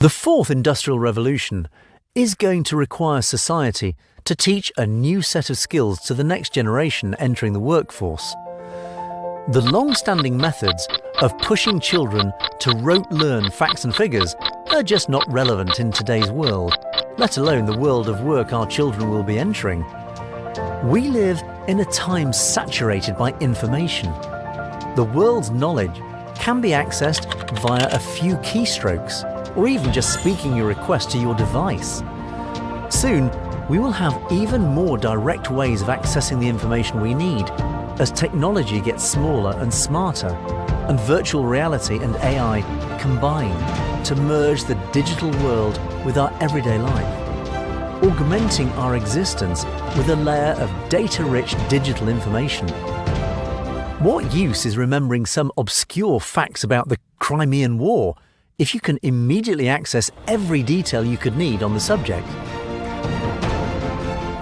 The fourth industrial revolution is going to require society to teach a new set of skills to the next generation entering the workforce. The long-standing methods of pushing children to rote learn facts and figures are just not relevant in today's world, let alone the world of work our children will be entering. We live in a time saturated by information. The world's knowledge can be accessed via a few keystrokes, or even just speaking your request to your device. Soon, we will have even more direct ways of accessing the information we need as technology gets smaller and smarter, and virtual reality and AI combine to merge the digital world with our everyday life, augmenting our existence with a layer of data-rich digital information. What use is remembering some obscure facts about the Crimean War if you can immediately access every detail you could need on the subject?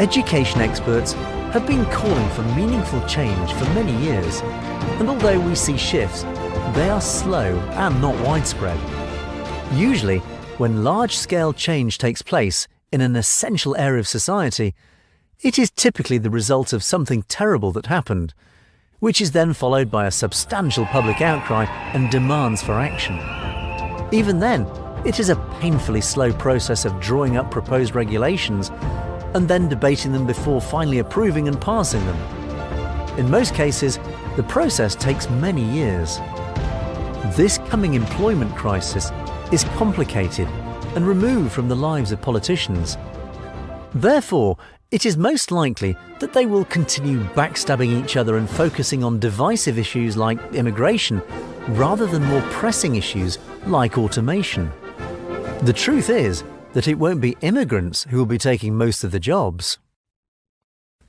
Education experts have been calling for meaningful change for many years, and although we see shifts, they are slow and not widespread. Usually, when large-scale change takes place in an essential area of society, it is typically the result of something terrible that happened, which is then followed by a substantial public outcry and demands for action. Even then, it is a painfully slow process of drawing up proposed regulations and then debating them before finally approving and passing them. In most cases, the process takes many years. This coming employment crisis is complicated and removed from the lives of politicians. Therefore, it is most likely that they will continue backstabbing each other and focusing on divisive issues like immigration, rather than more pressing issues like automation. The truth is that it won't be immigrants who will be taking most of the jobs.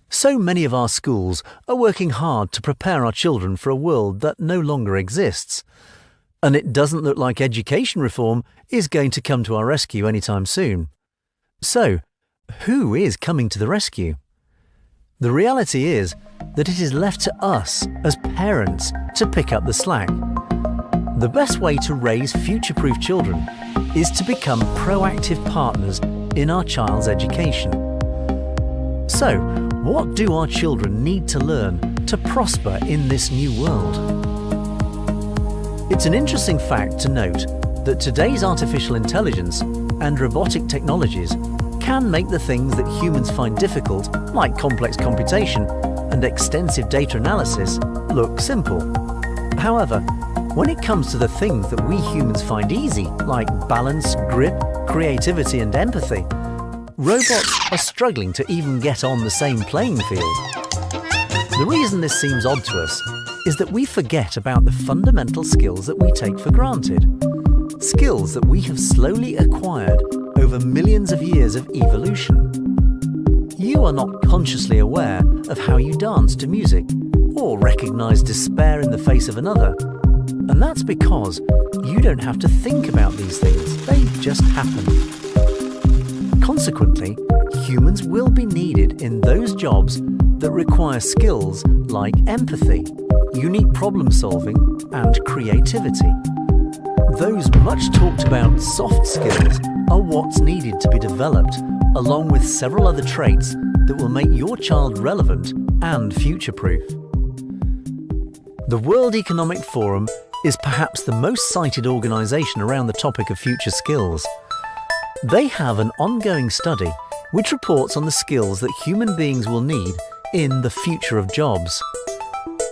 So many of our schools are working hard to prepare our children for a world that no longer exists, and it doesn't look like education reform is going to come to our rescue anytime soon. So, who is coming to the rescue? The reality is that it is left to us as parents to pick up the slack. The best way to raise future-proof children is to become proactive partners in our child's education. So, what do our children need to learn to prosper in this new world? It's an interesting fact to note that today's artificial intelligence and robotic technologies can make the things that humans find difficult, like complex computation and extensive data analysis, look simple. However, when it comes to the things that we humans find easy, like balance, grip, creativity and empathy, robots are struggling to even get on the same playing field. The reason this seems odd to us is that we forget about the fundamental skills that we take for granted. Skills that we have slowly acquired over millions of years of evolution. You are not consciously aware of how you dance to music or recognize despair in the face of another. And that's because you don't have to think about these things, they just happen. Consequently, humans will be needed in those jobs that require skills like empathy, unique problem solving, and creativity. Those much talked about soft skills are what's needed to be developed, along with several other traits that will make your child relevant and future-proof. The World Economic Forum is perhaps the most cited organisation around the topic of future skills. They have an ongoing study which reports on the skills that human beings will need in the future of jobs.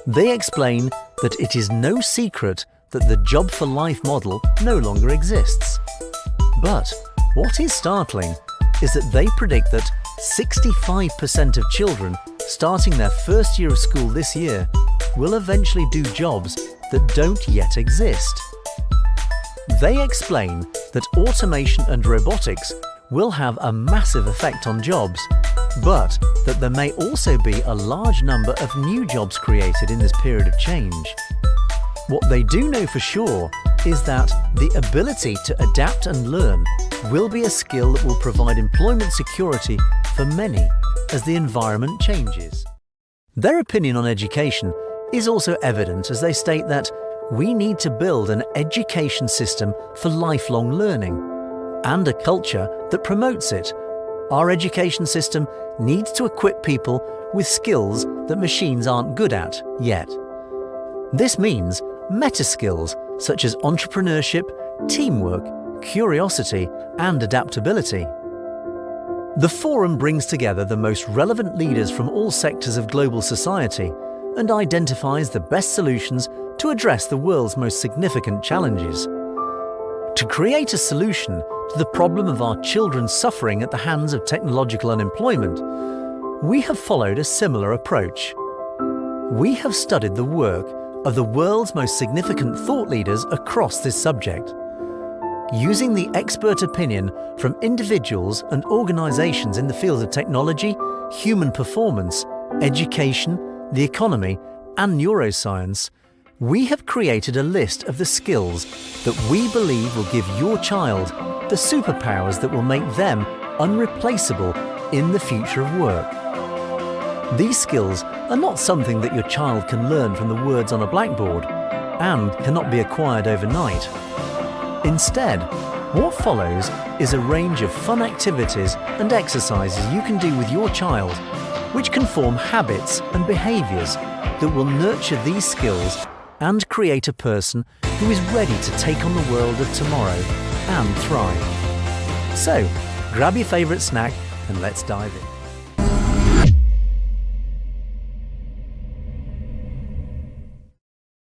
They explain that it is no secret that the job for life model no longer exists. But what is startling is that they predict that 65% of children starting their first year of school this year will eventually do jobs that don't yet exist. They explain that automation and robotics will have a massive effect on jobs, but that there may also be a large number of new jobs created in this period of change. What they do know for sure is that the ability to adapt and learn will be a skill that will provide employment security for many as the environment changes. Their opinion on education is also evident as they state that we need to build an education system for lifelong learning, and a culture that promotes it. Our education system needs to equip people with skills that machines aren't good at yet. This means meta skills such as entrepreneurship, teamwork, curiosity, and adaptability. The forum brings together the most relevant leaders from all sectors of global society and identifies the best solutions to address the world's most significant challenges. To create a solution to the problem of our children suffering at the hands of technological unemployment, we have followed a similar approach. We have studied the work of the world's most significant thought leaders across this subject. Using the expert opinion from individuals and organizations in the fields of technology, human performance, education, the economy, and neuroscience, we have created a list of the skills that we believe will give your child the superpowers that will make them unreplaceable in the future of work. These skills are not something that your child can learn from the words on a blackboard and cannot be acquired overnight. Instead, what follows is a range of fun activities and exercises you can do with your child, which can form habits and behaviours that will nurture these skills and create a person who is ready to take on the world of tomorrow and thrive. So, grab your favourite snack and let's dive in.